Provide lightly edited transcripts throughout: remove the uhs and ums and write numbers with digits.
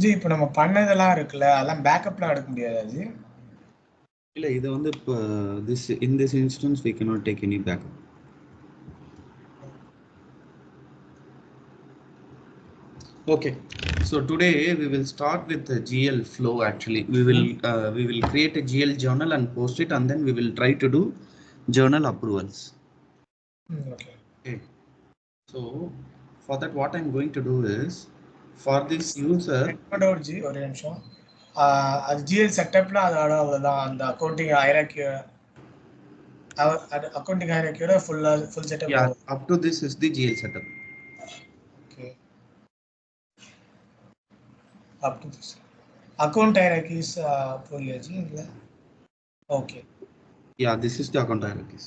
G இப்போ நம்ம பண்ணதெல்லாம் இருக்குல்ல, அதெல்லாம் பேக்கப்லாம் எடுக்க முடியாதா ஜி? இல்ல இது வந்து in this instance we cannot take any backup. Okay, so today we will start with the GL flow. Actually, we will create a GL journal and post it, and then we will try to do journal approvals. Okay. So for that, what I'm going to do is, for this user. G ஒரு நிமிஷம். அது GL செட்டப்ல அதோட அவ்வளவுதான். அந்த accounting ஹைரார்க்கியோட full setup. Yeah, up to this is the GL setup. Okay. Up to this. Account hierarchies புரியாச்சு இல்ல? Okay. Yeah, this is the account hierarchies.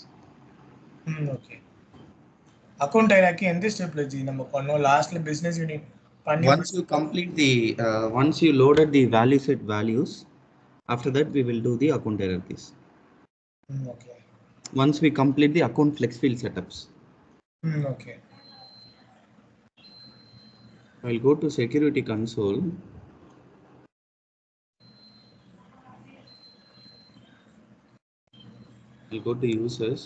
Okay. Account hierarchy எந்த ஸ்டெப்ல G நம்ம பண்ணோம்? லாஸ்ட்ல பிசினஸ் யூனிட் பண்ணி once you complete the once you loaded the value set values, after that we will do the account hierarchies. Okay. Once we complete the account flex field setups. Okay. I'll go to security console. I'll go to users.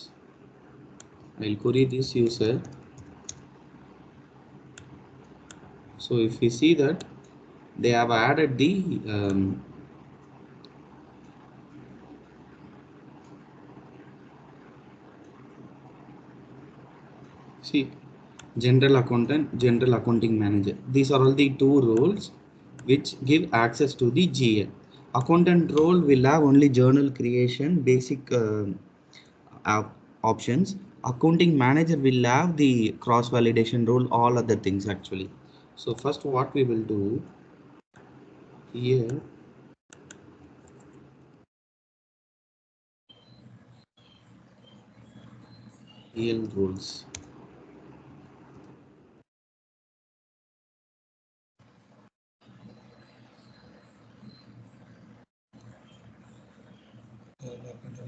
I'll query this user. So if we see that they have added the see general accountant, general accounting manager. These are all the two roles which give access to the GL. Accountant role will have only journal creation, basic options. Accounting manager will have the cross validation role, all other things actually. So first what we will do here, GL rules.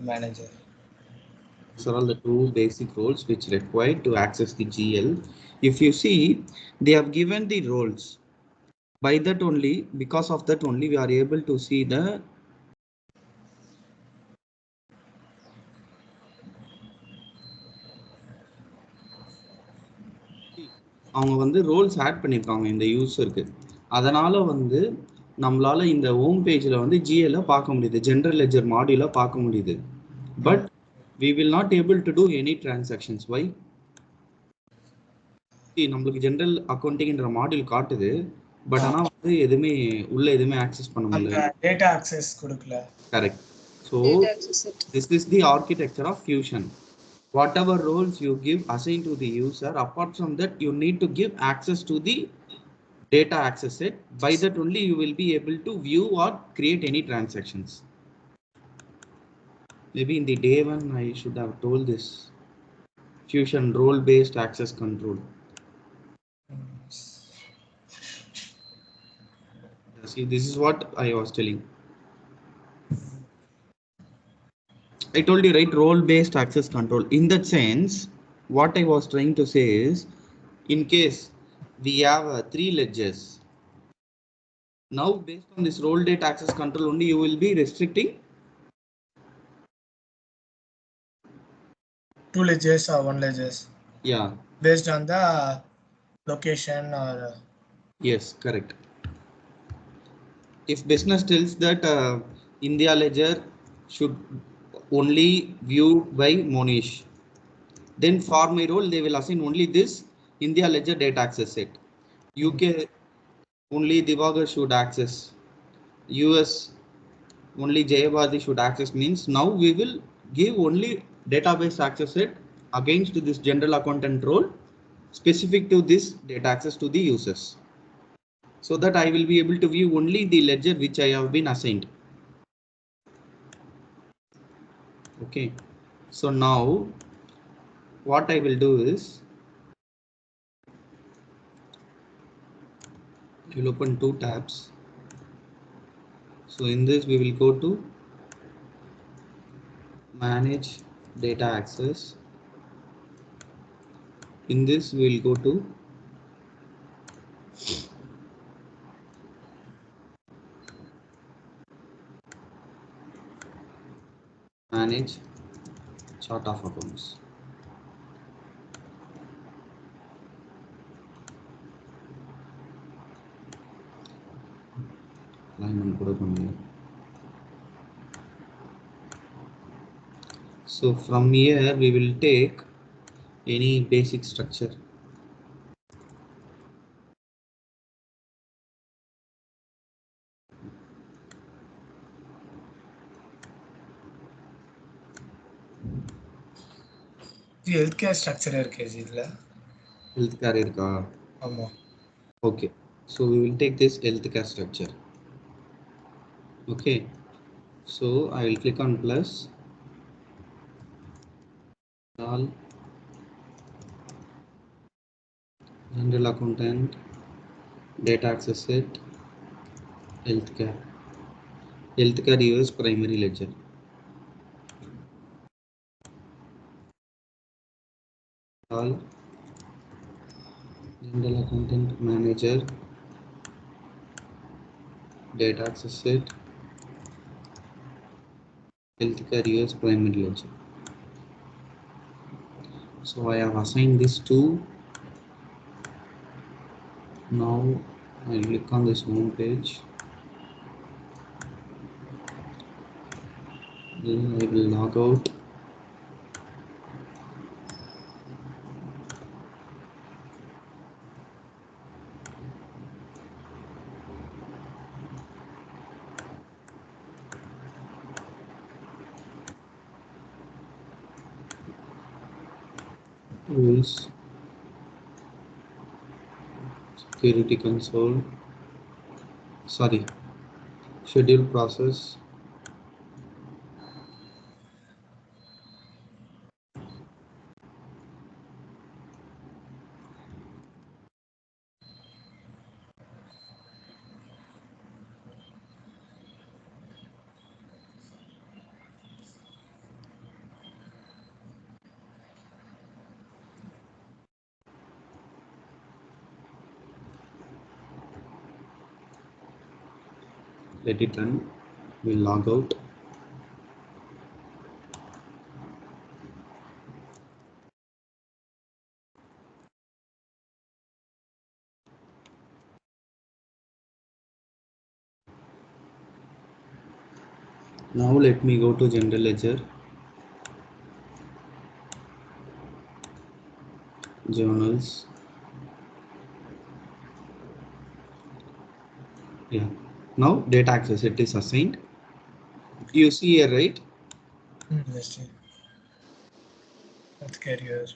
manager. So are all the two basic roles which required to access the GL. If you see, they have given the roles. By that only, because of that only, we are able to see the அவங்க வந்து Rolle's add பண்ணிருக்காங்க இந்த யூசருக்கு. அதனால வந்து நம்மளால இந்த home பேஜ்ல வந்து GL பார்க்க முடியுது, ஜெனரல் லெட்ஜர் மாடியூல பார்க்க முடியுது. But we will not able to do any transactions. Why? நம்மளுக்கு ஜெனரல் அக்கவுண்டிங்ன்ற மாடியூல் காட்டுது, பட் ஆனா வந்து எதுமே உள்ள எதுமே ஆக்சஸ் பண்ண முடியல. டேட்டா ஆக்சஸ் கொடுக்கல. Correct. So this is the architecture of Fusion. Whatever roles you give assigned to the user, apart from that you need to give access to the data access set. By that only you will be able to view or create any transactions. Maybe in the day one I should have told this Fusion role based access control. See, this is what I was telling. I told you, right? Role based access control. In that sense, what I was trying to say is, in case we have 3 ledgers, now based on this role date access control only, you will be restricting 2 ledgers or 1 ledgers. Yeah, based on the location or yes, correct. If business tells that India ledger should only view by Monish, then for my role they will assign only this India ledger data access set. UK only Divagar should access. US only Jayabadi should access. Means now we will give only database access set against this general accountant role specific to this data access to the users, so that I will be able to view only the ledger which I have been assigned. Okay, so now what I will do is, you will open 2 tabs. So in this we will go to manage data access. In this we will go to manage chart of accounts. Alignment கூட பண்ணுங்க. So from here we will take any basic structure. Health care structure இருக்கு இதுல. Health care இருக்கா? ஆமா. Okay, so we will take this health care structure. Okay, so I will click on plus all general accountant, data access set, healthcare. Healthcare use primary ledger. All general accountant manager, data access set, healthcare use primary ledger. So I have assigned this to. Now I click on this home page. Then I will log out. Tools, security console, sorry, schedule process, let it run. We'll log out. Now let me go to general ledger, journals. Yeah, now data access it is assigned. You see here, right? Yes. Health carriers.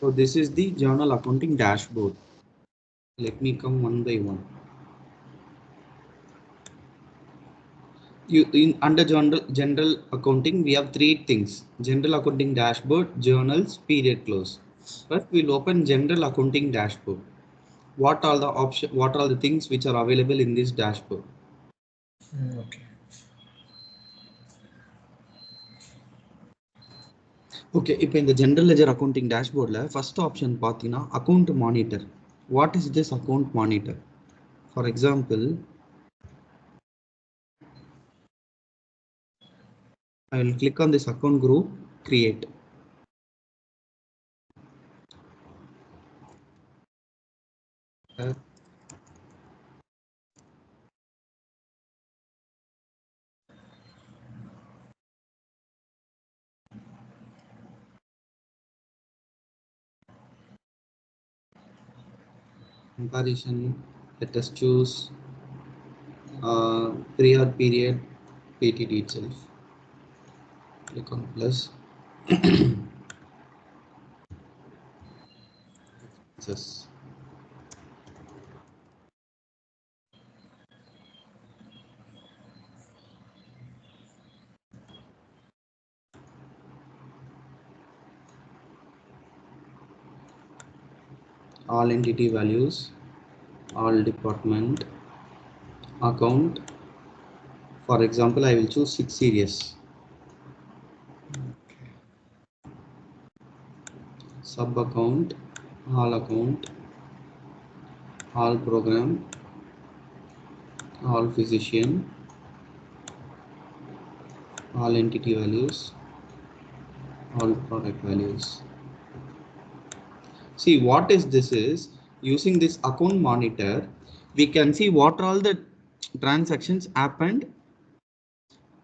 So this is the journal accounting dashboard. Let me come one by one. You under general accounting we have three things: general accounting dashboard, journals, period close. First we'll open general accounting dashboard. What are the options, what are the things which are available in this dashboard? Okay. Okay, இப்போ இந்த general ledger accounting dashboardல first option பார்த்தீங்கன்னா account monitor. What is this account monitor? For example, I will click on this account group, create. Comparison, let us choose prior period PTD itself. Click on plus. Yes. All entity values, all department, account. For example, I will choose 6 series. Sub account, all program, all physician, all entity values, all product values. See what is this is using this account monitor, we can see what all the transactions happened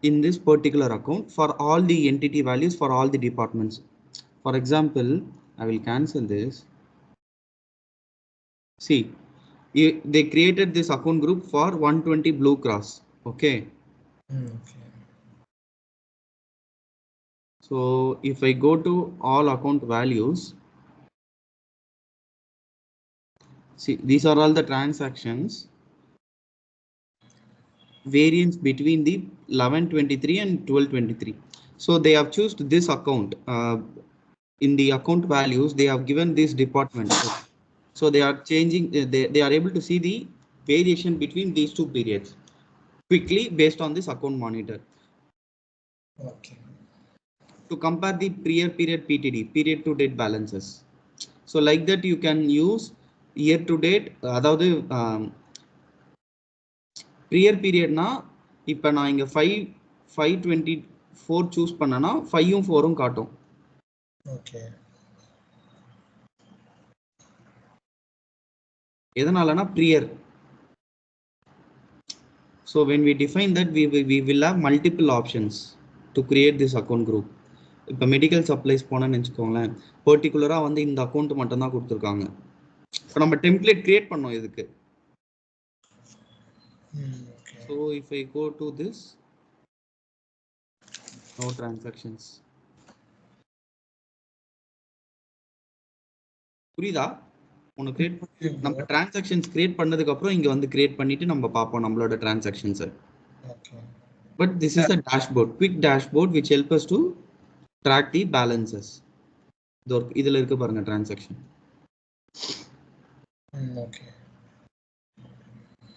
in this particular account for all the entity values for all the departments. For example, I will cancel this. See, they created this account group for 120 Blue Cross. Okay. Okay. So if I go to all account values, see these are all the transactions variance between the 1123 and 1223. So they have chosen this account. In the account values, they have given this department. So they are changing, they are able to see the variation between these two periods quickly based on this account monitor. Okay. To compare the prior period PTD, period to date balances. So like that you can use year to date, அதாவது prior periodனா இப்போ நான் இங்க 524 choose பண்ணனா 5ம் 4ம் காட்டும். Okay. எதனாலனா prior. So when we define that, we will have multiple options to create this account group. இப்போ medical supplies போனேன்னு வச்சுக்கோங்களேன், பர்டிகுலராக வந்து இந்த அக்கௌண்ட் மட்டும் தான் கொடுத்துருக்காங்க. இப்போ நம்ம டெம்ப்ளேட் கிரியேட் பண்ணோம் இதுக்கு. So if I go to this, no transactions. புரியுதா உனக்கு? கிரியேட் நம்ம டிரான்சாக்ஷன்ஸ் கிரியேட் பண்ணதுக்கு அப்புறம் இங்க வந்து கிரியேட் பண்ணிட்டு நம்ம பார்ப்போம் நம்மளோட transactions. Okay. But this is a dashboard, quick dashboard which help us to track the balances. இதுல இருக்கு பாருங்க டிரான்சாக்ஷன். ஓகே.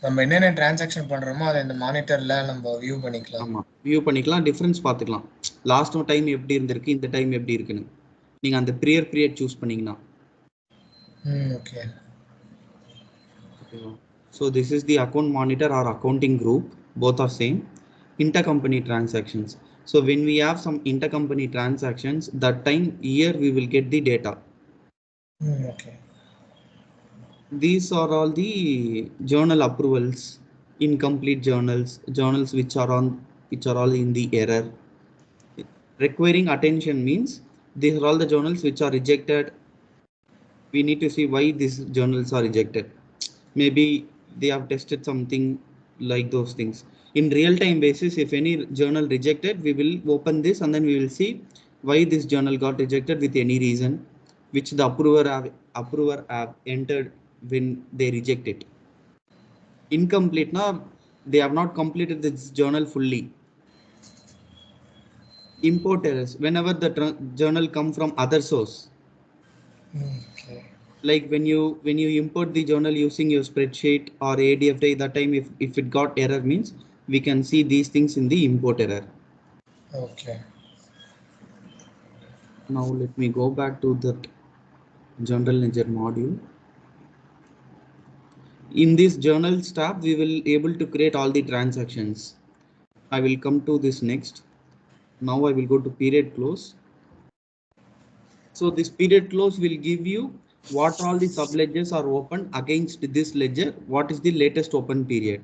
நம்ம என்னென்ன டிரான்சாக்ஷன் பண்றோமோ அதை இந்த மானிட்டர்ல நம்ம வியூ பண்ணிக்கலாம். ஆமா, வியூ பண்ணிக்கலாம், டிஃபரன்ஸ் பார்த்துக்கலாம். லாஸ்ட் டைம் எப்படி இருந்திருக்கு, இந்த டைம் எப்படி இருக்குன்னு நீங்க அந்த ப்ரியர் பீரியட் சூஸ் பண்ணீங்கன்னா. Okay. So this is the account monitor or accounting group, both are same. Intercompany transactions. So when we have some intercompany transactions, that time here we will get the data. Okay. These are all the journal approvals, incomplete journals, journals which are all in the error. Requiring attention means these are all the journals which are rejected. We need to see why these journals are rejected. Maybe they have tested something like those things. In real time basis, if any journal rejected, we will open this and then we will see why this journal got rejected with any reason which the approver have entered when they reject it. Incomplete now, they have not completed this journal fully. Import errors, whenever the journal come from other source. Okay. Like when you import the journal using your spreadsheet or ADF, that time if it got error means we can see these things in the import error. Okay. Now let me go back to that general ledger module. In this journals tab, we will able to create all the transactions. I will come to this next. Now I will go to period close. So this period close will give you what all the sub ledgers are open against this ledger, what is the latest open period.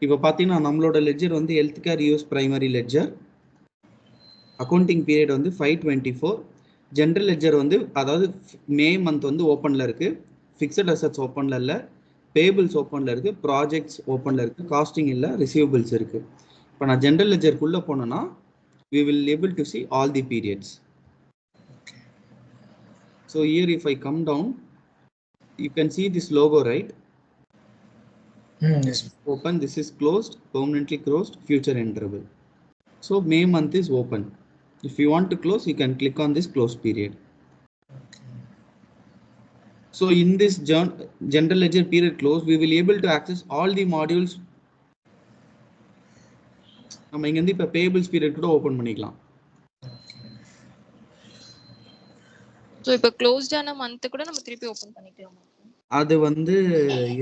இப்போ பார்த்தீங்கன்னா நம்மளோட ledger வந்து health care US primary ledger, accounting period வந்து 5/24. General ledger வந்து அதாவது May month வந்து ஓப்பனில் இருக்கு, ஃபிக்ஸட் அசட்ஸ் ஓப்பனில் இல்லை, பேபிள்ஸ் ஓப்பனில் இருக்கு, ப்ராஜெக்ட்ஸ் ஓப்பனில் இருக்கு, காஸ்டிங் இல்லை, ரிசீவபிள்ஸ் இருக்கு. இப்போ நான் ஜென்ரல் லெட்ஜருக்குள்ளே போனேன்னா we will able to see all the periods. Okay. So here if I come down, you can see this logo, right? Yes. Open, this is closed, permanently closed, future enterable. So May month is open. If you want to close, you can click on this close period. Okay. So in this general ledger period close, we will able to access all the modules. நம்ம இங்க இருந்து இப்ப payables period கூட open பண்ணிக்கலாம். So இப்ப closed ஆன month கூட நம்ம திருப்பி ஓபன் பண்ணிக்கலாமா? அது வந்து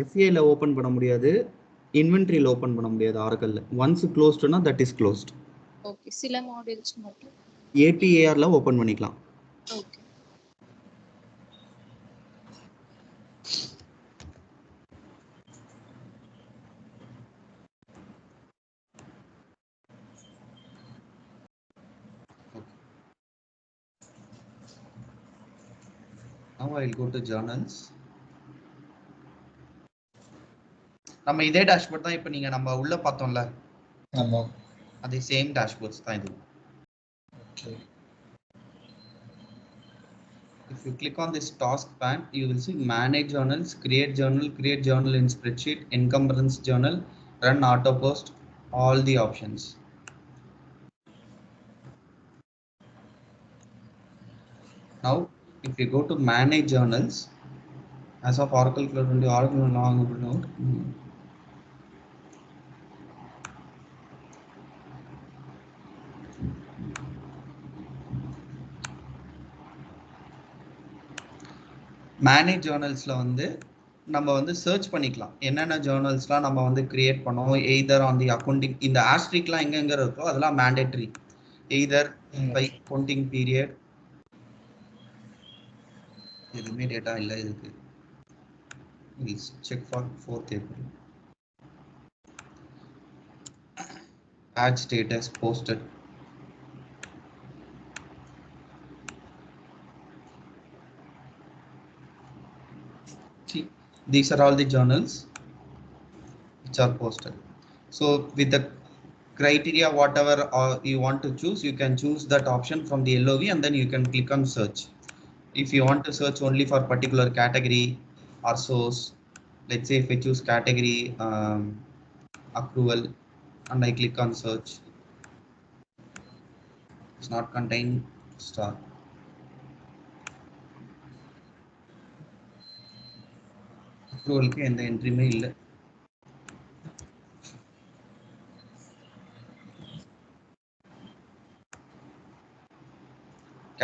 FA ல ஓபன் பண்ண முடியாது, இன்வென்டரியில ஓபன் பண்ண முடியாது ஆரக்கல்ல. ஒன்ஸ் க்ளோஸ்ட்னா தட் இஸ் க்ளோஸ்ட். ஓகே. சில மாடியூல்ஸ் மட்டும். APARல ஓபன் பண்ணிக்கலாம். Okay. Now I'll go to journals. நம்ம இதே டேஷ்போர்ட் தான் இப்போ நீங்க நம்ம உள்ள பார்த்தோம்ல. ஆமா. அதே சேம் டேஷ்போர்ட்ஸ் தான் இது. Okay. If you click on this task pane, you will see manage journals, create journal in spreadsheet, encumbrance journal, run auto post, all the options. Now, if you go to manage journals, as of Oracle Cloud, Oracle long note. Manage ஜேர்னல்ஸ்ல வந்து நம்ம வந்து search பண்ணிக்கலாம் என்னென்ன ஜேர்னல்ஸ்லாம் நம்ம வந்து create பண்ணோம். Either on the accounting, இந்த ஆஸ்ட்ரிக்லாம் எங்கெங்க இருக்கோ அதெல்லாம் mandatory. Either by accounting period, எதுவுமே டேட்டா இல்லை இதுக்கு. Check for 4th April. Add status posted. See, these are all the journals which are posted. So with the criteria whatever you want to choose, you can choose that option from the LOV and then you can click on search. If you want to search only for particular category or source, let's say if I choose category approval and I click on search, it's not contain star. Approval ke endha entry me illa.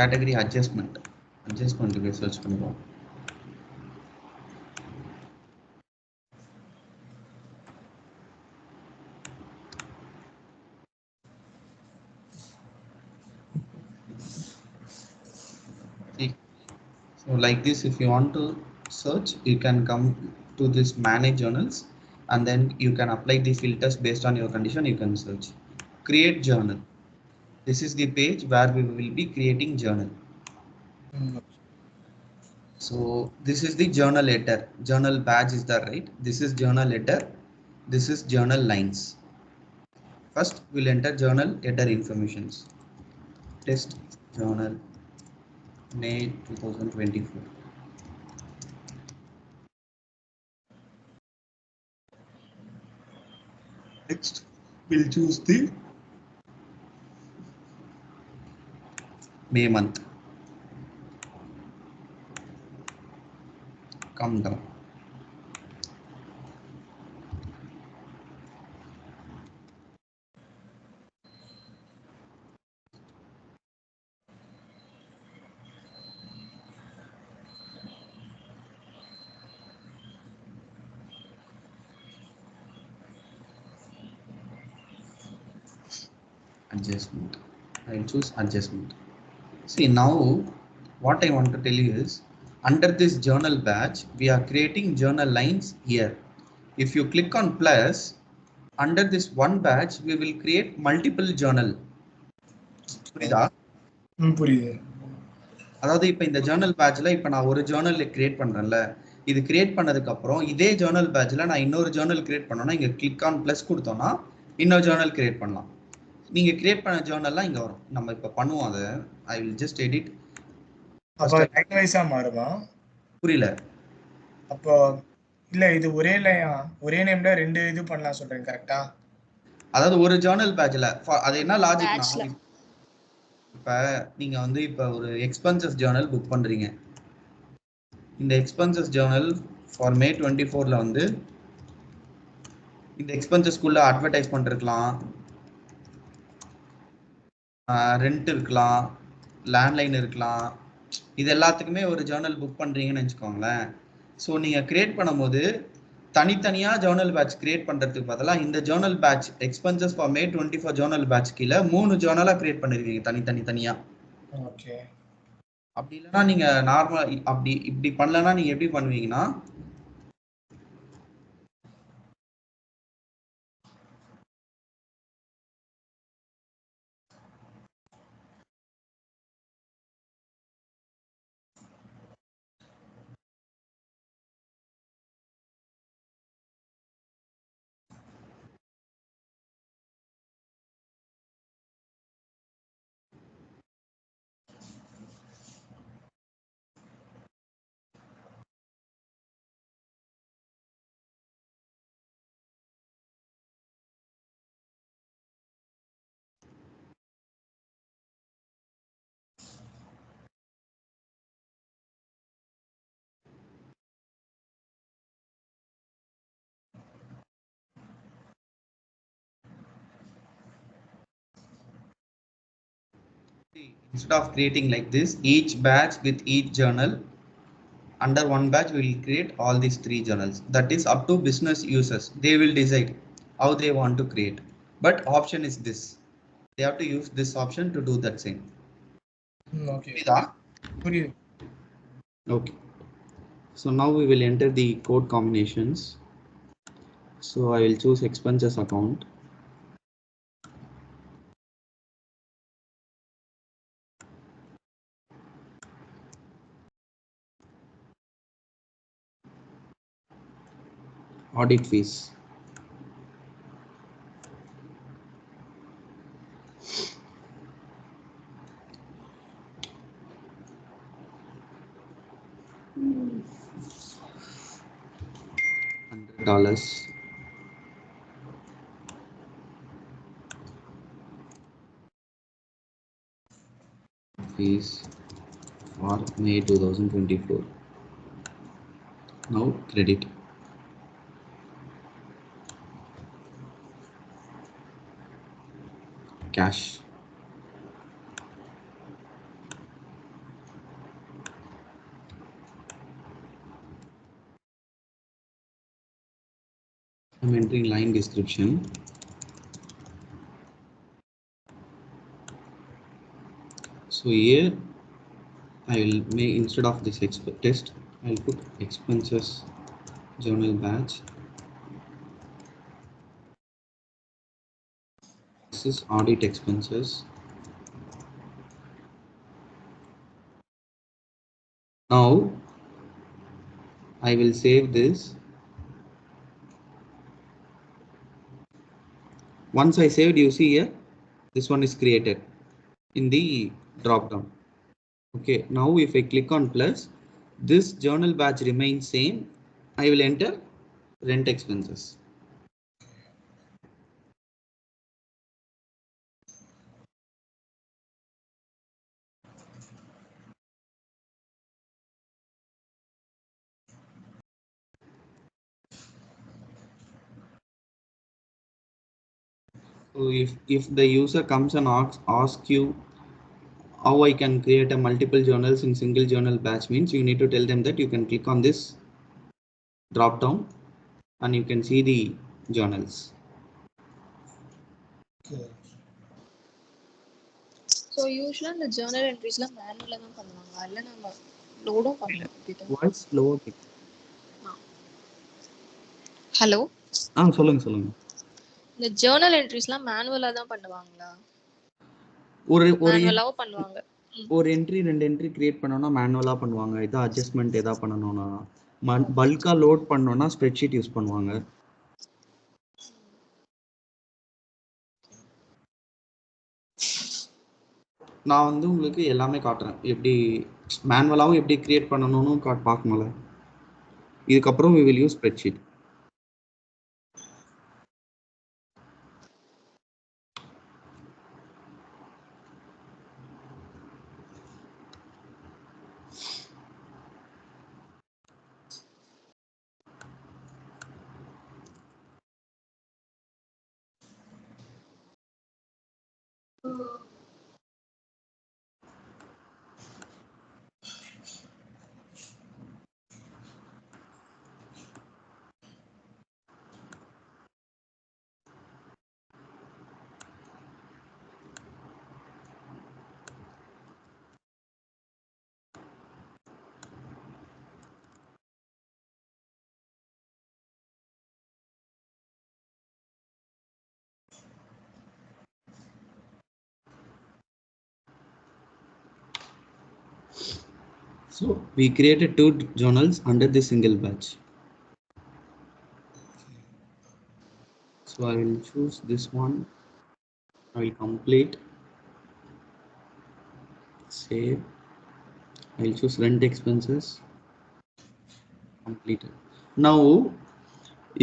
Category adjustment ku search பண்ணுவோம். So like this, if you want to search, you can come to this manage journals and then you can apply the filters based on your condition. You can search create journal. This is the page where we will be creating journal. So this is the journal header. Journal badge is there, right? This is journal header. This is journal lines. First we'll enter journal header informations. Test journal May 2024. Next we'll choose the May month. Come down. Adjustment. I'll choose adjustment. See, now what I want to tell you is under this journal badge we are creating journal lines here. If you click on plus, under this one badge we will create multiple journal. புரியுதா? புரியுது. அதாவது இப்போ இந்த Journal பேட்ச்ல இப்போ நான் ஒரு Journal create பண்றேன்ல, இது create பண்ணதுக்கு அப்புறம் இதே ஜேர்னல் பேட்ச்ல நான் இன்னொரு ஜேர்னல் கிரியேட் பண்ணனும்னா இங்க கிளிக் ஆன் பிளஸ் கொடுத்தோம்னா இன்னொரு ஜேர்னல் கிரியேட் பண்ணலாம். நீங்க கிரியேட் பண்ண ஜேர்னல்லாம் இங்க வரும். நம்ம இப்ப பண்ணுவோம் அத. I will just edit. அப்ப லைன் வைஸா மாறுமா? புரியல. அப்போ இல்ல இது ஒரே நேம்ல ரெண்டு இது பண்ணலாம் சொல்றேன் கரெக்ட்டா? அதாவது ஒரு ஜேர்னல் பேட்ச்ல அது என்ன லாஜிக்னா, இப்ப நீங்க வந்து இப்ப ஒரு எக்ஸ்பென்சஸ் ஜேர்னல் புக் பண்றீங்க. இந்த எக்ஸ்பென்சஸ் ஜேர்னல் ஃபார் May 24ல வந்து இந்த எக்ஸ்பென்சஸ்க்குள்ள அட்வர்டைஸ்மென்ட் இருக்கலாம், ரெண்ட் இருக்கலாம், லேண்ட்லைன் இருக்கலாம். இது எல்லாத்துக்குமே ஒரு ஜேர்னல் புக் பண்றீங்கன்னு வச்சுக்கோங்களேன். ஸோ நீங்க கிரியேட் பண்ணும்போது தனித்தனியா ஜேர்னல் பேட்ச் கிரியேட் பண்றதுக்கு பதிலா இந்த journal batch expenses for May 24 journal batch கீழே 3 ஜேர்னலா கிரியேட் பண்ணிருக்கீங்க தனித்தனியா. ஓகே. அப்படி இல்லைன்னா நீங்க நார்மலா இப்படி பண்ணலன்னா நீங்க எப்படி பண்ணுவீங்கன்னா instead of creating like this, each batch with each journal, under one batch we will create all these 3 journals. That is up to business users. They will decide how they want to create. But option is this. They have to use this option to do that same. Okay. Okay. So now we will enter the code combinations. So I will choose expenses account. Audit fees. $100. Fees for May 2024. Now credit. Cash. I'm entering line description. So here I will make, instead of this test, I'll put expenses journal batch. This is audit expenses. Now I will save this. Once I saved, you see here, this one is created in the drop down. Okay, now if I click on plus, this journal batch remains same. I will enter rent expenses. So if the user comes and asks you how I can create a multiple journals in single journal batch, means you need to tell them that you can click on this drop down and you can see the journals. Okay. So usually the journal entries la manual la dhaan பண்ணுவாங்க இல்ல நம்ம லோடும் பண்ணலாம். Voice slow. Hello சொல்லுங்க. இந்த journal என்ட்ரிஸ்லாம் மேனுவலா தான் பண்ணுவாங்களா? மேனுவலாவும் பண்ணுவாங்க. ஒரு என்ட்ரி 2 என்ட்ரி கிரியேட் பண்ணனும்னா மேனுவலா பண்ணுவாங்க. இதா அட்ஜஸ்ட்மென்ட் ஏதா பண்ணனும்னா பல்கா லோட் பண்ணனும்னா ஸ்ப்ரெட்ஷீட் யூஸ் பண்ணுவாங்க. நான் வந்து உங்களுக்கு எல்லாமே காட்டுறேன். எப்படி மேனுவலாவும் எப்படி கிரியேட் பண்ணனும்னு பார்க்கணும்ல. இதுக்கு அப்புறம் we will use spreadsheet. So we created 2 journals under the single batch. So I will choose this one. I will complete. Save. I will choose rent expenses. Completed. Now,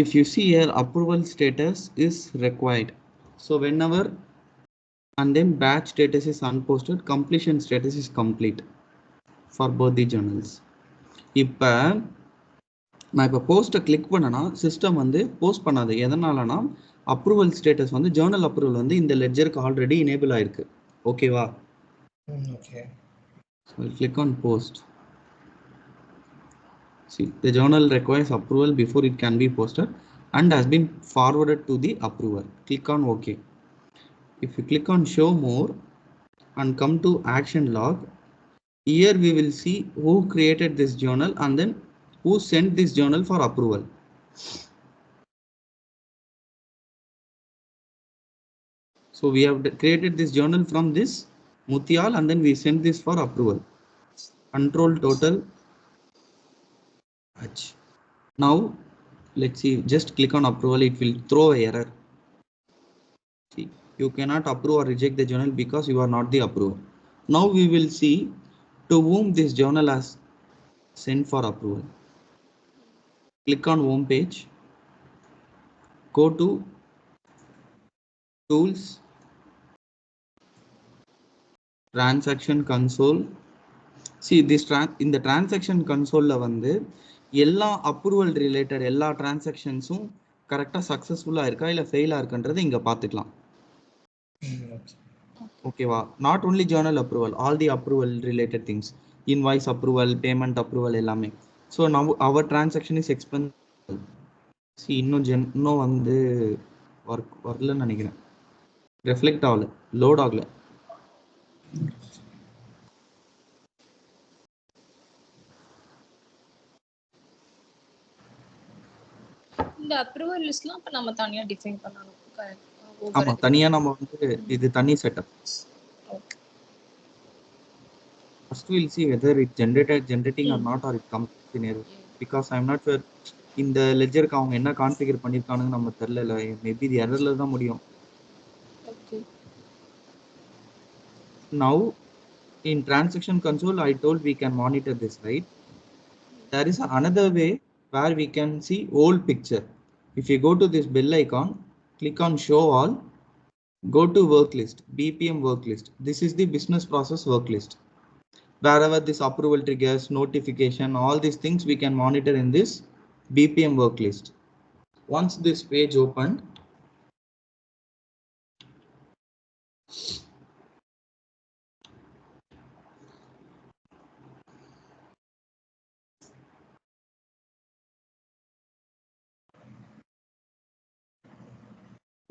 if you see here, approval status is required. So whenever and then batch status is unposted, completion status is complete for both the journals. இப்போ நான் இப்போ போஸ்ட்டை click பண்ணனா system வந்து post பண்ணாது. எதனாலனா approval status வந்து Journal approval வந்து இந்த லெட்ஜருக்கு ஆல்ரெடி எனேபிள் ஆயிருக்கு. ஓகேவா? Okay. So I'll click on post. See, the journal requires approval before it can be posted and has been forwarded to the approver. Click on OK. If you click on show more and come to action log, here we will see who created this journal and then who sent this journal for approval. So we have created this journal from this Mutyal and then we sent this for approval. Control total. Now let's see, just click on approval, it will throw an error. See, you cannot approve or reject the journal because you are not the approver. Now we will see to whom this journal has sent for approval. Click on home page, go to tools, transaction console. See this in the transaction console la வந்து எல்லா approval related எல்லா transactionsum கரெக்ட்டா சக்சஸ்ஃபுல்லா இருக்கா இல்ல ஃபெயிலா இருக்கான்றது இங்க பாத்துக்கலாம். ஓகேவா? Not only journal approval, all the approval related things, invoice approval, payment approval எல்லாமே. So now our transaction is expensive. See இன்னும் வந்து வரலன்னு நினைக்கிறேன். ரெஃப்ளெக்ட் ஆகல, லோட் ஆகல. இந்த அப்ரூவல் லிஸ்ட்லாம் அப்ப நம்ம தனியா டிஃபைன் பண்ணனும். ஆமா, தனியா நம்ம வந்து இது தனி setup. Okay. First we'll see whether it generating or not, or it comes in error, because I'm not sure இந்த லெட்ஜருக்கு அவங்க என்ன கான்ஃபிகர் பண்ணிருக்கானுங்க நம்ம தெரியல. மேபி இது எரர்ல தான் முடியும். Okay. Now in transaction console I told we can monitor this, right? There is another way where we can see whole picture. If you go to this bell icon, click on show all, go to work list, BPM work list. This is the business process work list. Wherever this approval triggers, notification, all these things we can monitor in this BPM work list. Once this page opened,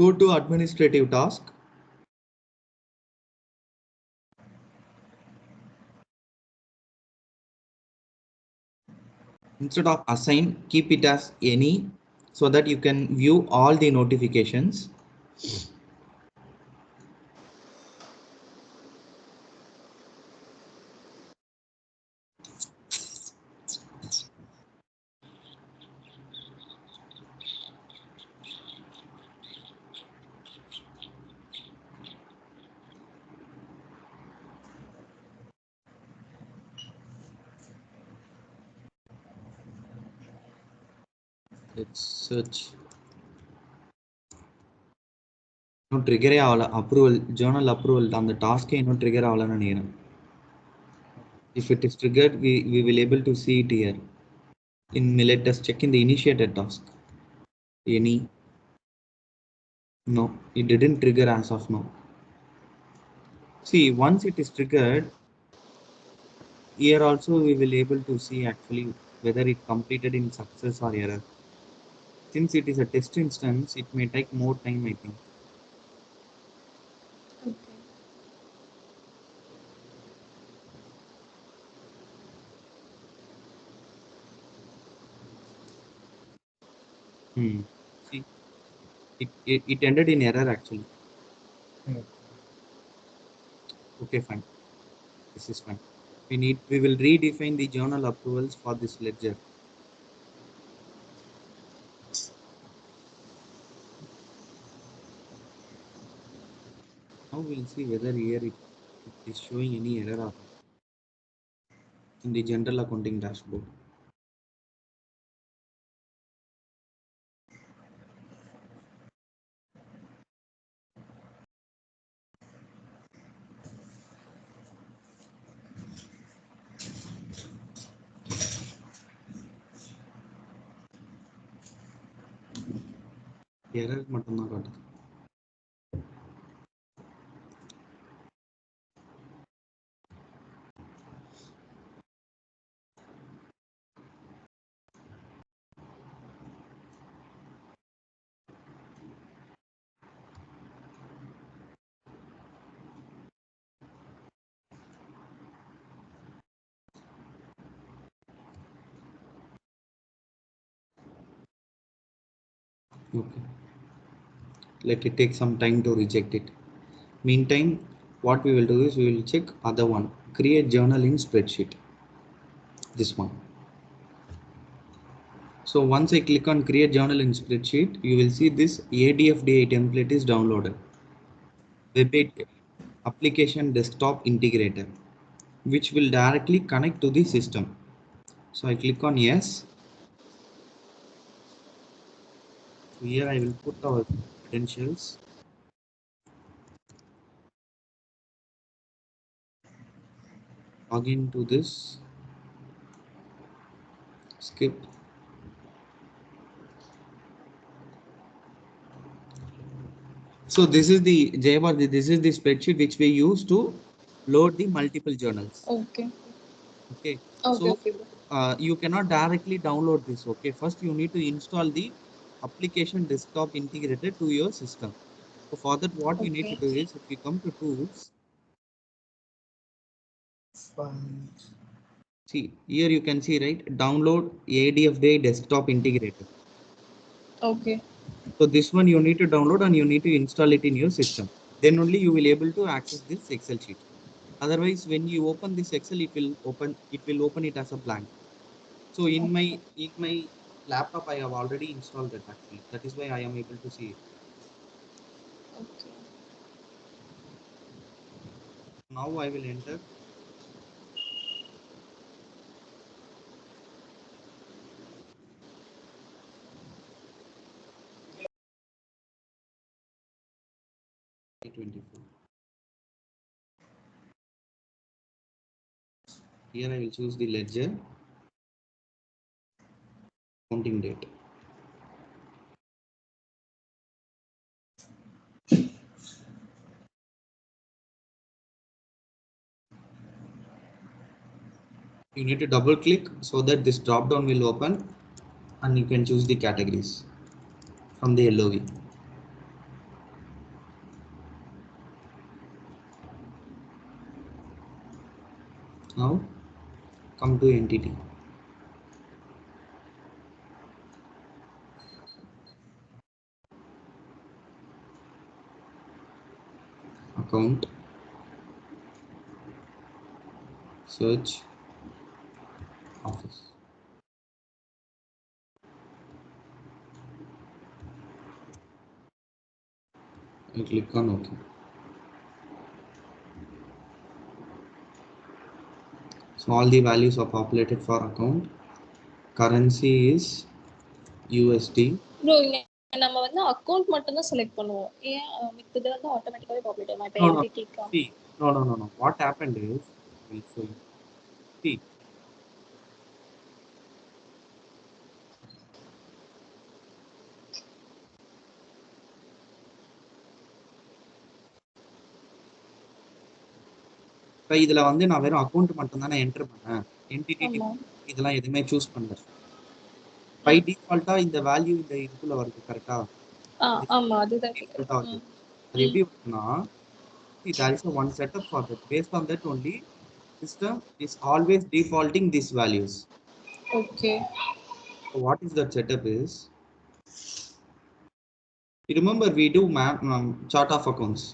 go to administrative task. Instead of assign, keep it as any so that you can view all the notifications. Let's search. No trigger ஆகல approval, journal approval அந்த டாஸ்கே இன்னும் trigger ஆகலன்னு நினைக்கிறேன். If it is triggered, we will able to see it here. Let us check in the initiated task. Any? No, it didn't trigger as of now. See, once it is triggered, here also we will able to see actually whether it completed in success or error. Since it is a test instance, it may take more time, I think. See, it ended in error actually. Okay, fine. This is fine. we will redefine the journal approvals for this ledger. Now we'll see whether here it is showing any error or not in the general accounting dashboard. Error மட்டும்தான் காட்டுது. Okay. Let it take some time to reject it. Meantime, what we will do is we will check other one. Create journal in spreadsheet. This one. So once I click on create journal in spreadsheet, you will see this ADFDI template is downloaded. Web application desktop integrator, which will directly connect to the system. So I click on yes. So here I will put our credentials. Log into this. Skip. So this is the Jayabharti, this is the spreadsheet which we use to load the multiple journals. Okay. Okay. Okay. So Okay. you cannot directly download this. Okay. First you need to install the application desktop integrated to your system. So for that, what you need to do is, if you come to tools, see here you can see, right, download ADFDI desktop integrator. Okay. So this one you need to download and you need to install it in your system. Then only you will able to access this Excel sheet. Otherwise, when you open this Excel, it will open it as a blank. So in my laptop, I have already installed that actually. That is why I am able to see it. Okay. Now I will enter. Here I will choose the ledger, counting date. You need to double click so that this drop down will open and you can choose the categories from the LOV. Now come to entity. Account, search, office. And click on OK. So all the values are populated for account. Currency is USD. Bro, நம்ம வந்து account மட்டும் தான் select பண்ணுவோம். ஏன் மித்தது வந்து ஆட்டோமேட்டிக்காவே populate ஆகும். இப்போ entity See, no. What happened is, we'll show you. See. இப்போ இதுல வந்து நான் வெறும் அக்கவுண்ட் மட்டும் தானே என்டர் பண்ணேன். என்டிட்டி இதெல்லாம் எதுவுமே சூஸ் பண்ணல. பை டிஃபால்ட்டா இந்த வேல்யூ இந்த இதுக்குள்ள வருது கரெக்ட்டா? ஆமா அதுதான் டிஃபால்ட்டா வருது. அது எப்படி வருதுன்னா, there is a one setup for that. Based on that only, system is always defaulting these values. Okay. So what is that setup is? You remember we do chart of accounts.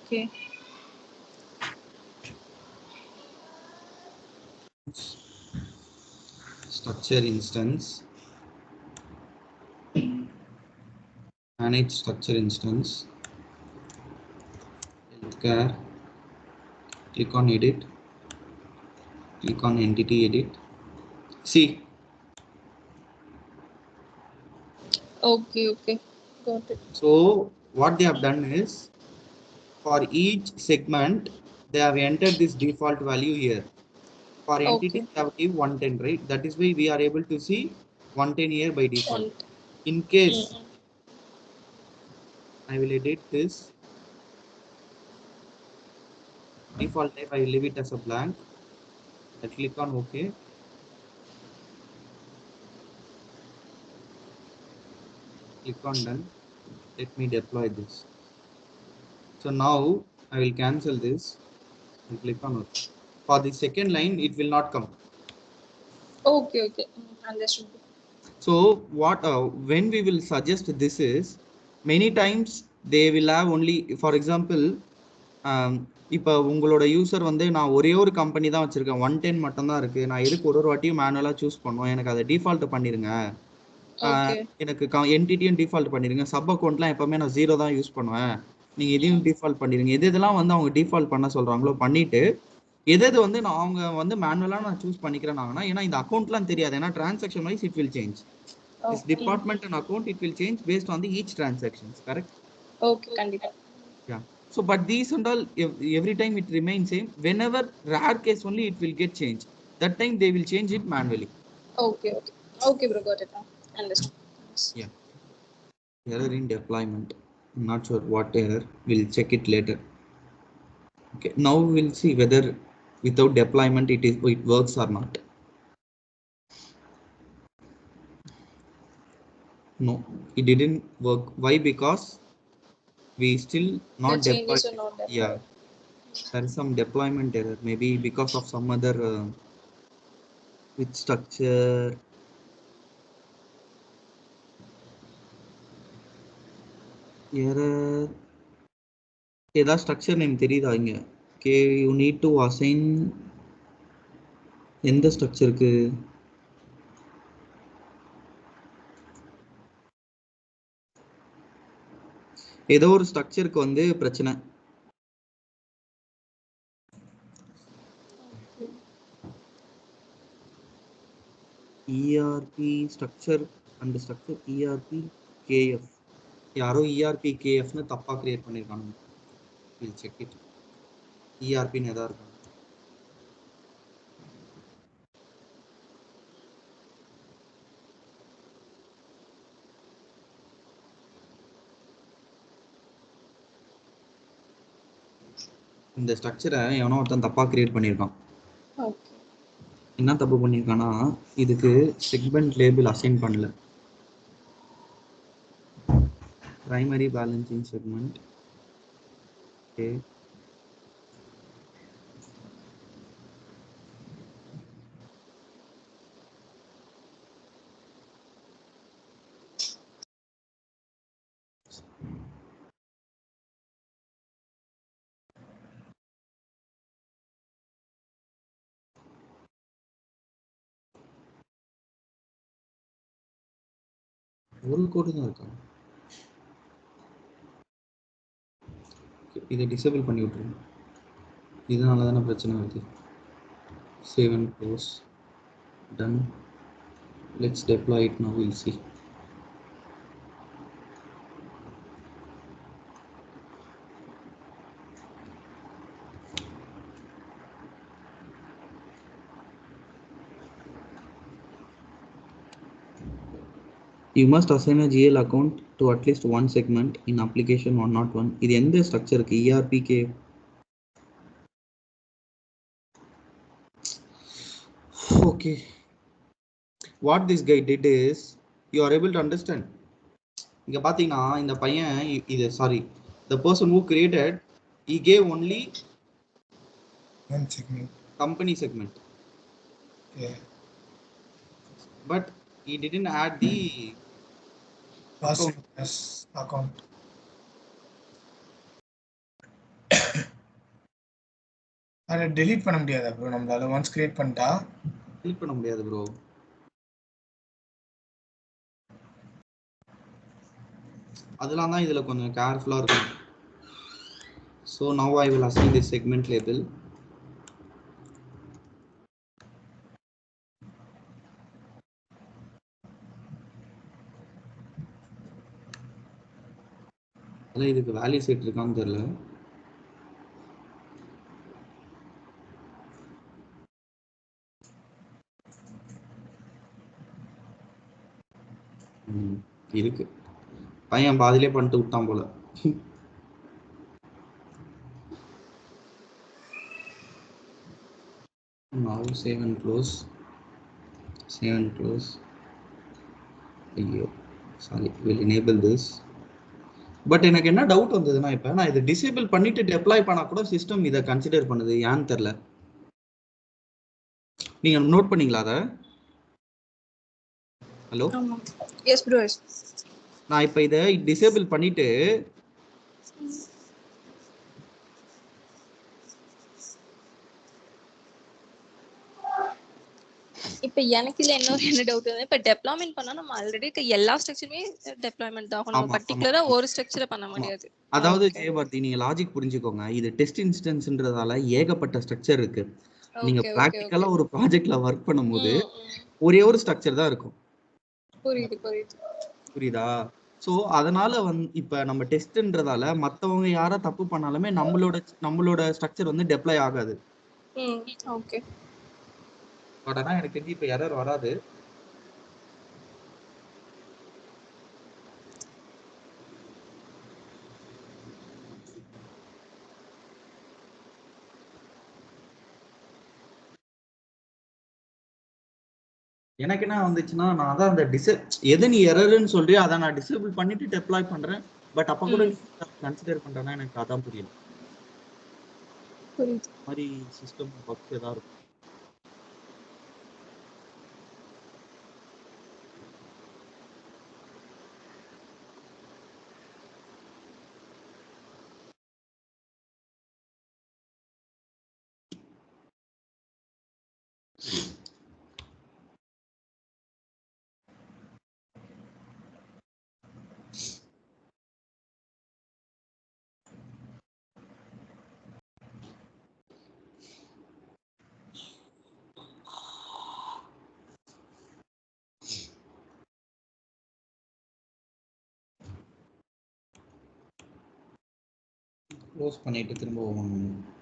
Okay. Structure instance. Manage structure instance. Healthcare. Click on edit. Click on entity edit. See. Okay. Got it. So what they have done is, for each segment, they have entered this default value here. For entity, they have given 110, right? That is why we are able to see 110 here by default. In case I will edit this default type, I will leave it as a blank. I'll click on OK. Click on done. Let me deploy this. So now I will cancel this and click on OK. For the second line, it will not come. Okay. Understood. So what when we will suggest this is, many times they will have only, for example, இப்போ உங்களோட user வந்து நான் ஒரே ஒரு company தான் வச்சிருக்கேன், 110 மட்டும் தான் இருக்கு, நான் எதுக்கு ஒரு வாட்டியும் மேனுவலா சூஸ் பண்ணுவோம், எனக்கு அதை டிஃபால்ட் பண்ணிருங்க, எனக்கு என்டிட்டியும் டிஃபால்ட் பண்ணிருங்க, சப் அக்கௌண்ட்லாம் எப்பவுமே நான் 0 தான் யூஸ் பண்ணுவேன், நீங்க இதையும் டிஃபால்ட் பண்ணிருங்க. எதெல்லாம் வந்து அவங்க டிஃபால்ட் பண்ண சொல்றாங்களோ பண்ணிட்டு, எது வந்து நான் அவங்க வந்து மேனுவலா நான் சூஸ் பண்ணிக்கிறேன், ஏன்னா இந்த அக்கௌண்ட்லாம் தெரியாது, ஏன்னா transaction wise it will change. This department and account, it will change based on the each transactions, correct? Okay, kandipa. Yeah. So, but these and all, every time it remains same. Whenever rare case only, it will get changed. That time they will change it manually. Okay, bro, got it. Understood. Yeah. Error in deployment. I'm not sure what error. We'll check it later. Okay. Now we'll see whether without deployment it works or not. No, it didn't work. Why? Because we still not deployed. Yeah, there is some deployment error, maybe because of some other with structure. Error. Okay, that structure name தெரியுதா இங்க? Okay, you need to assign எந்த ஸ்ட்ரக்சருக்கு? ஏதோ ஒரு ஸ்ட்ரக்சருக்கு வந்து பிரச்சனை. ERP structure and structure ERP KF. யாரோ ERP KF னு தப்பா கிரியேட் பண்ணிருக்காங்க. We'll check it. ERP னு ஏதா இருக்கு. இந்த ஸ்ட்ரக்சரை எவனோ ஒருத்தன் தப்பா கிரியேட் பண்ணிருக்கான். ஓகே. என்ன தப்பு பண்ணிருக்கானா, இதுக்கு செக்மெண்ட் லேபிள் அசைன் பண்ணல. Primary balancing segment. Okay. ஒரு கோடு தான் இருக்கா? இதை டிசேபிள் பண்ணி விட்டுருங்க. இதனால தானே பிரச்சனை வருது. Save and close. Done. Let's deploy it now. We'll see. You must assign a GL account to at least one segment in application 101. இது எந்த ஸ்ட்ரக்சருக்கு? ERPK. Okay. What this guy did is, you are able to understand. இங்க பாத்தீங்கன்னா இந்த பையன் இது the person who created, he gave only one segment, company segment. Yeah. But he didn't add the account. அதை delete பண்ண முடியாதா bro நம்மளால once create பண்ணிட்டா? டெலீட் பண்ண முடியாது ப்ரோ. அதெல்லாம் தான் இதுல கொஞ்சம் கேர்ஃபுல்லா இருக்கும். So now I will assign this segment label. இதுக்கு வேல்யூ செட் இருக்கான்னு தெரியல. இருக்கு, பையன் பாதிலே பண்ணிட்டு விட்டான் போல. Now save and close. Save and close. ஐயோ sorry, will enable this. But எனக்கு என்ன டவுட் வந்ததுன்னா, இப்போ நான் இதை டிசேபிள் பண்ணிட்டு டெப்ளாய் பண்ணா கூட சிஸ்டம் இதை கன்சிடர் பண்ணுது, ஏன்னு தெரியல. நீங்க நோட் பண்ணீங்களா அதை? Hello, yes bro. நான் இப்போ இதை டிசேபிள் பண்ணிட்டு இப்போ எனக்கு இதுல என்ன டவுட் வந்து, இப்போ டெப்ளாய்மென்ட் பண்ணா நம்ம ஆல்ரெடி எல்லா ஸ்ட்ரக்சருமே டெப்ளாய்மென்ட் ஆகும், நம்ம பர்టిక్యులரா ஒரு ஸ்ட்ரக்சரை பண்ண முடியாது. அதாவது ஜெயபாரதி, நீங்க லாஜிக் புரிஞ்சுக்கோங்க. இது டெஸ்ட் இன்ஸ்டன்ஸ்ன்றதால ஏகப்பட்ட ஸ்ட்ரக்சர் இருக்கு. நீங்க பிராக்டிகலா ஒரு ப்ராஜெக்ட்ல ஒர்க் பண்ணும்போது ஒரே ஒரு ஸ்ட்ரக்சர் தான் இருக்கும். புரியுதா? சோ அதனால இப்ப நம்ம டெஸ்ட்ன்றதால மத்தவங்க யாரா தப்பு பண்ணாலுமே நம்மளோட ஸ்ட்ரக்சர் வந்து டெப்ளாய் ஆகாது. ஓகே. பட் ஆனா எனக்கு தெரிஞ்சு இப்ப எரர் வராது. எனக்கு என்ன வந்துச்சுன்னா, நான் அதான் அந்த எது நீ எரர்ன்னு சொல்றியோ அதை நான் டிசேபிள் பண்ணிட்டு டெப்ளாய் பண்றேன். பட் அப்ப கூட கன்சிடர் பண்றேன்னா எனக்கு அதான் புரியல. மாதிரி சிஸ்டம் பக்ஸ் ஏதாவது இருக்கும். க்ளோஸ் பண்ணிட்டு திரும்ப ஓபன் பண்ணுங்க.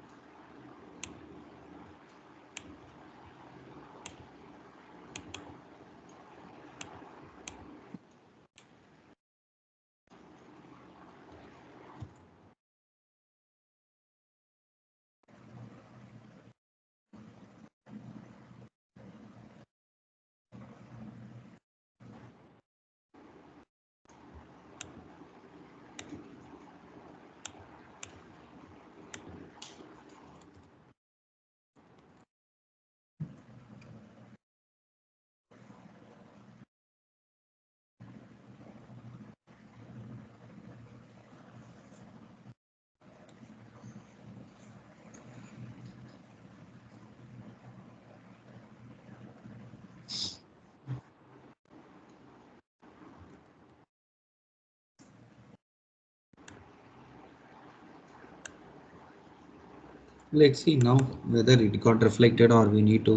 Let's see now whether it got reflected or we need to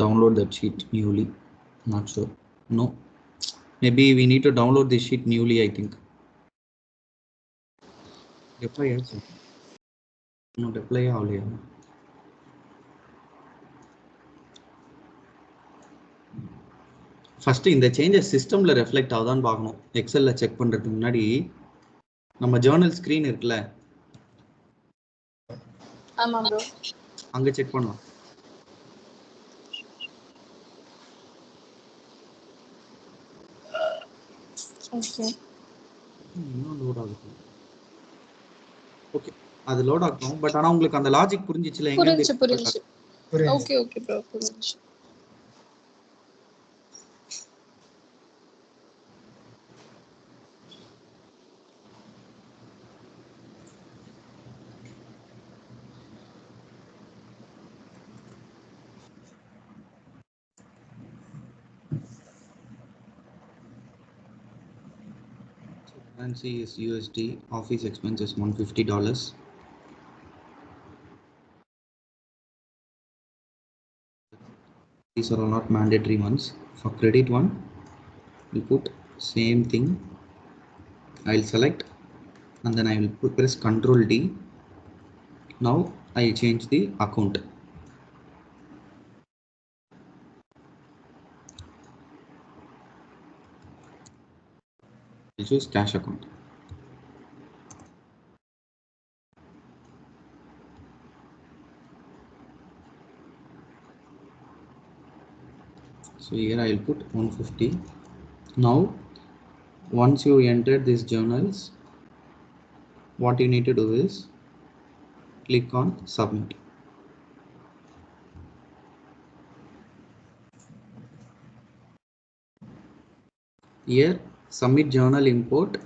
download that sheet newly. Not sure. No, maybe we need to download this sheet newly, I think. Deploy yes. No, deploy already. First இந்த changes சிஸ்டம்ல reflect ஆகுதான்னு பார்க்கணும். எக்ஸல்ல check பண்றதுக்கு முன்னாடி நம்ம journal screen இருக்குல்ல, ஆமா bro, அங்க செக் பண்ணலாம். ஓகே. இன்னும் லோட் ஆகுது. ஓகே, அது லோட் ஆகும். பட் ஆனா உங்களுக்கு அந்த லாஜிக் புரிஞ்சிச்சுல? எங்க இருந்து புரிஞ்சு. ஓகே ஓகே ப்ரோ, புரிஞ்சு. Currency is USD. Office expenses $150. These are all not mandatory ones. For credit one, we put same thing. I'll select and then I will press Ctrl D. Now I change the account. I'll choose cash account. So here I will put 150. Now once you enter these journals, what you need to do is click on submit. Here submit journal import.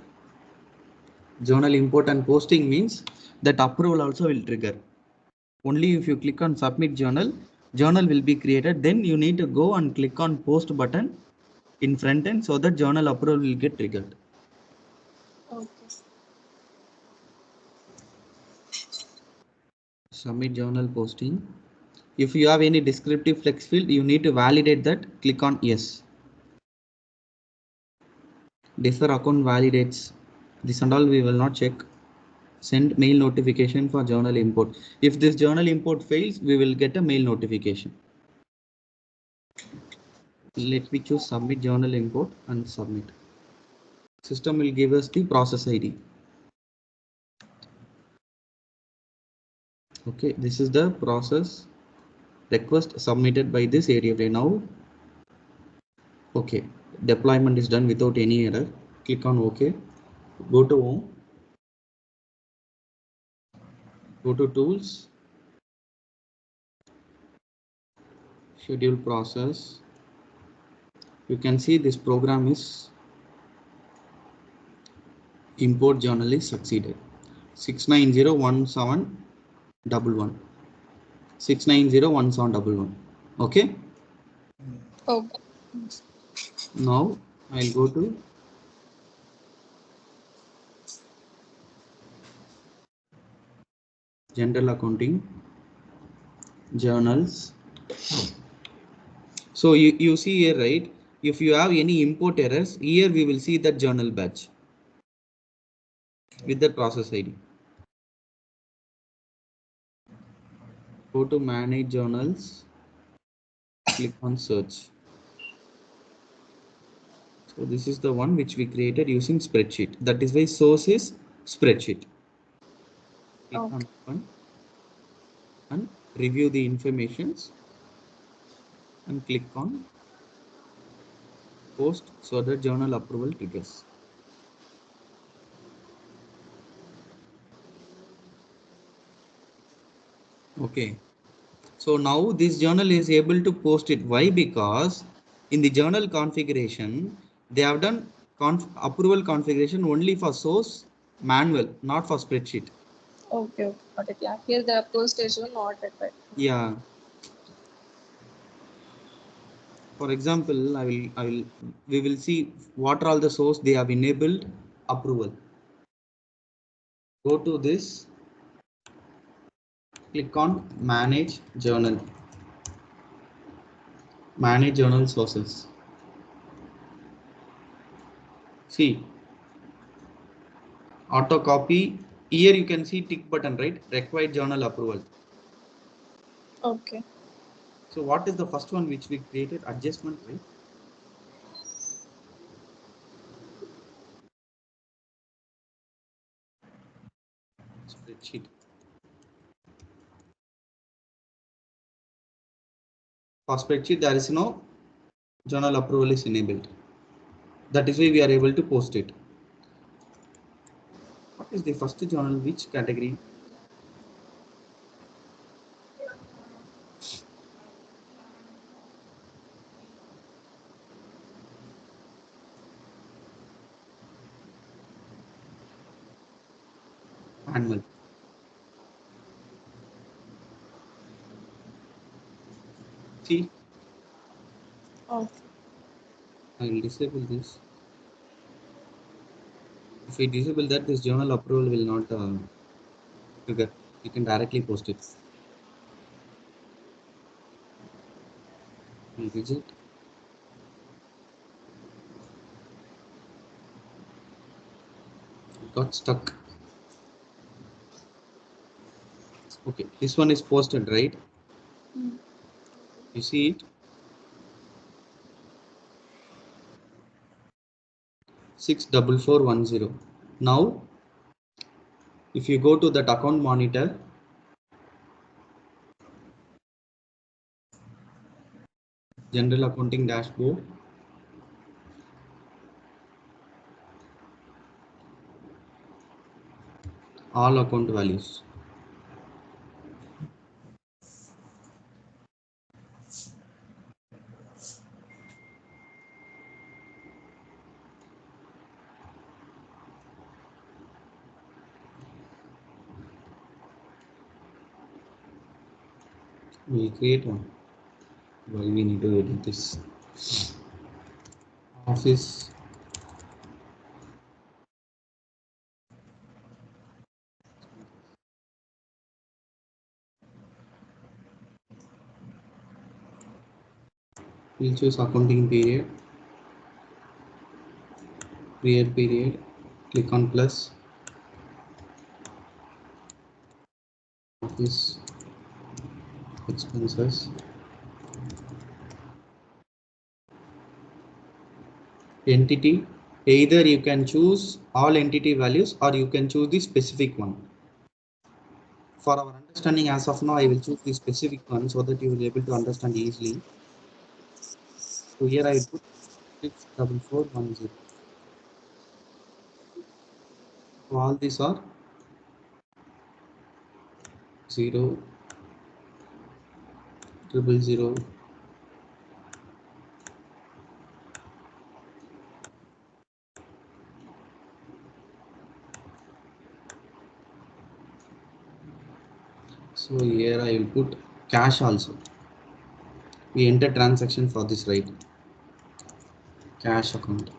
Journal import and posting means that approval also will trigger. Only if you click on submit journal, journal will be created. Then you need to go and click on post button in front end so that journal approval will get triggered. Okay. Submit journal posting. If you have any descriptive flex field, you need to validate that. Click on yes. Defer account validates. This and all we will not check. Send mail notification for journal import. If this journal import fails, we will get a mail notification. Let me choose submit journal import and submit. System will give us the process ID. Okay, this is the process request submitted by this area. Now, okay, deployment is done without any error. Click on OK. Go to home. Go to tools. Schedule process. You can see this program is import journal is succeeded. 6901711. 6901711. Okay. Okay. Now I'll go to general accounting journals. So you see here, right? If you have any import errors, here we will see that journal batch with the process ID. Go to manage journals, click on search. So this is the one which we created using spreadsheet. That is why source is spreadsheet. Click on open and review the informations and click on post so that journal approval triggers. Okay. So now this journal is able to post it. Why? Because in the journal configuration, they have done approval configuration only for source manual, not for spreadsheet. Okay. Okay. Got it. Yeah. Here the approval stage will not required. Yeah. For example, we will see what are all the source they have enabled approval. Go to this, click on manage journal. Manage journal sources. See, auto copy. Here you can see tick button, right? Required journal approval. Okay. So what is the first one which we created? Adjustment, right? Spreadsheet. For spreadsheet, there is no journal approval is enabled. That is why we are able to post it. What is the first journal? Which category? Annual. See, Okay. I will disable this. If we disable that, this journal approval will not trigger. You can directly post it. Visit. It got stuck. Okay, this one is posted, right? You see it? 64410. Now, if you go to that account monitor, general accounting dashboard, all account values. We'll create one. Why we need to edit this? Office. We'll choose accounting period. Create period. Click on plus. Office expenses. Entity. Either you can choose all entity values or you can choose the specific one. For our understanding as of now, I will choose the specific one so that you will be able to understand easily. So here I put 64410. So all these are 0, 000. So here I will put cash also. We enter transaction for this, right? Cash account.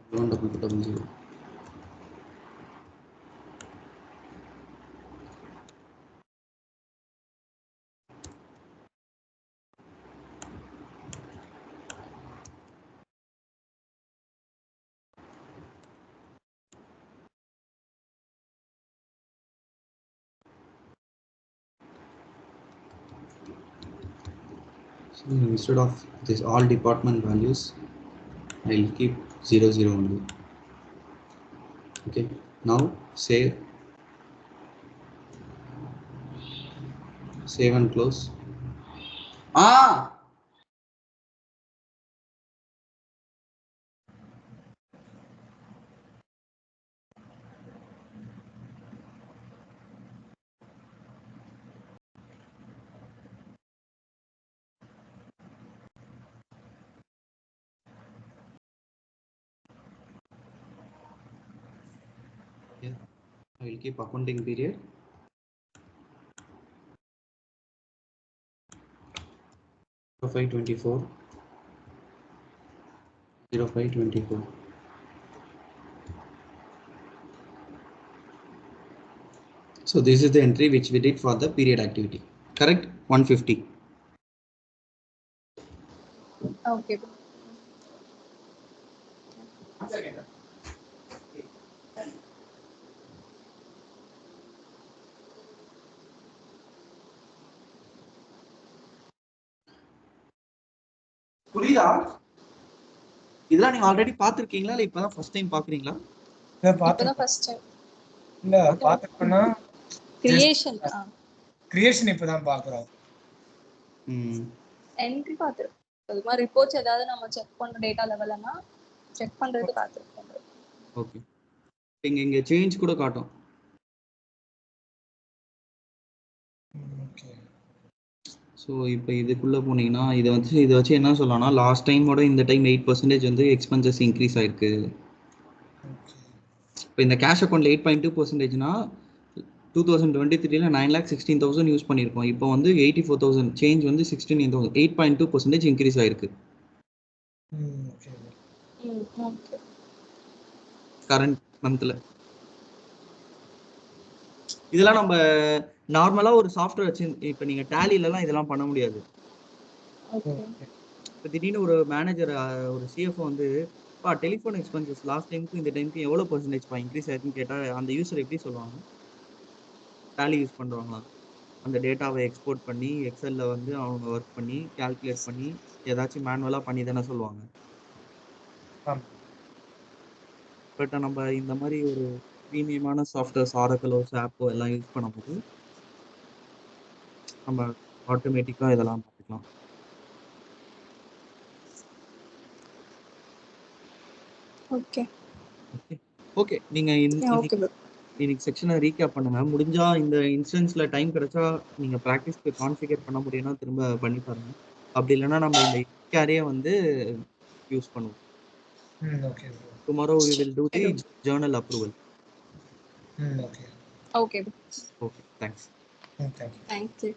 One, 10000. So instead of this all department values, I will keep 00 only. Okay, now save and close. Yeah, I will keep accounting period. 0524 0524. So this is the entry which we did for the period activity. Correct? 150. Okay. புரியுதா? இதெல்லாம் நீங்க already பாத்துர்க்கீங்களா இல்ல இப்பதான் first time பாக்குறீங்களா? இப்பதான் first time. இல்ல பாத்துக்கோனா creation creation இப்பதான் பாக்குறோம். என்ட்ரி பாத்துருக்கோம். அது மாதிரி ரிப்போர்ட்ஸ் ஏதாவது நம்ம செக் பண்ண டேட்டா லெவல்னா செக் பண்றது பாத்துருக்கோம். ஓகே. இங்க சேஞ்ச் கூட காட்டும். So ஸோ இப்போ இதுக்குள்ளே போனீங்கன்னா இதை வச்சு என்ன சொல்லலாம்னா லாஸ்ட் டைமோட இந்த டைம் 8% வந்து எக்ஸ்பென்சஸ் இன்க்ரீஸ் ஆயிருக்கு. இப்போ இந்த கேஷ் அக்கௌண்ட்ல 8.2%னா 2023 9,16,000 யூஸ் பண்ணியிருக்கோம். இப்போ வந்து 84,000 சேஞ்ச் வந்து 16,000 8.2% இன்க்ரீஸ் ஆயிருக்கு கரண்ட் மந்த்ல. இதெல்லாம் நம்ம நார்மலா ஒரு சாஃப்ட்வேர் வச்சு இப்போ நீங்க டேலிலலாம் இதெல்லாம் பண்ண முடியாது. இப்போ திடீர்னு ஒரு மேனேஜர் ஒரு சிஎஃப்ஓ வந்து டெலிஃபோன் எக்ஸ்பென்சஸ் லாஸ்ட் டைமுக்கு இந்த டைமுக்கு எவ்வளோ பர்சன்டேஜ் இன்க்ரீஸ் ஆயிருக்குன்னு கேட்டால் அந்த யூசர் எப்படி சொல்லுவாங்க? டேலி யூஸ் பண்ணுறவங்களா அந்த டேட்டாவை எக்ஸ்போர்ட் பண்ணி எக்ஸல்ல வந்து அவங்க ஒர்க் பண்ணி கால்குலேட் பண்ணி ஏதாச்சும் மேனுவலாக பண்ணி தானே சொல்லுவாங்க. பட் நம்ம இந்த மாதிரி ஒரு ப்ரீமியமான சாஃப்ட்வேர்ஸ் ஆரக்கிளோ சாப்போ எல்லாம் யூஸ் பண்ணும்போது நம்ம ஆட்டோமேட்டிக்காக இதெல்லாம் பார்த்துக்கலாம். ஓகே ஓகே நீங்க இன்னைக்கு செக்ஷனை ரீகேப் பண்ணுங்க. முடிஞ்சா இந்த இன்ஸ்டன்ஸ்ல டைம் கிடைச்சா நீங்க ப்ராக்டிஸ்க்கு கான்ஃபிகர் பண்ண முடியும்னா திரும்ப பண்ணி பாருங்க. அப்படி இல்லைன்னா நம்ம இந்த கேரியை வந்து யூஸ் பண்ணுவோம். Okay tomorrow we will do the journal approval. Okay okay okay thanks. Thank you. Thank you.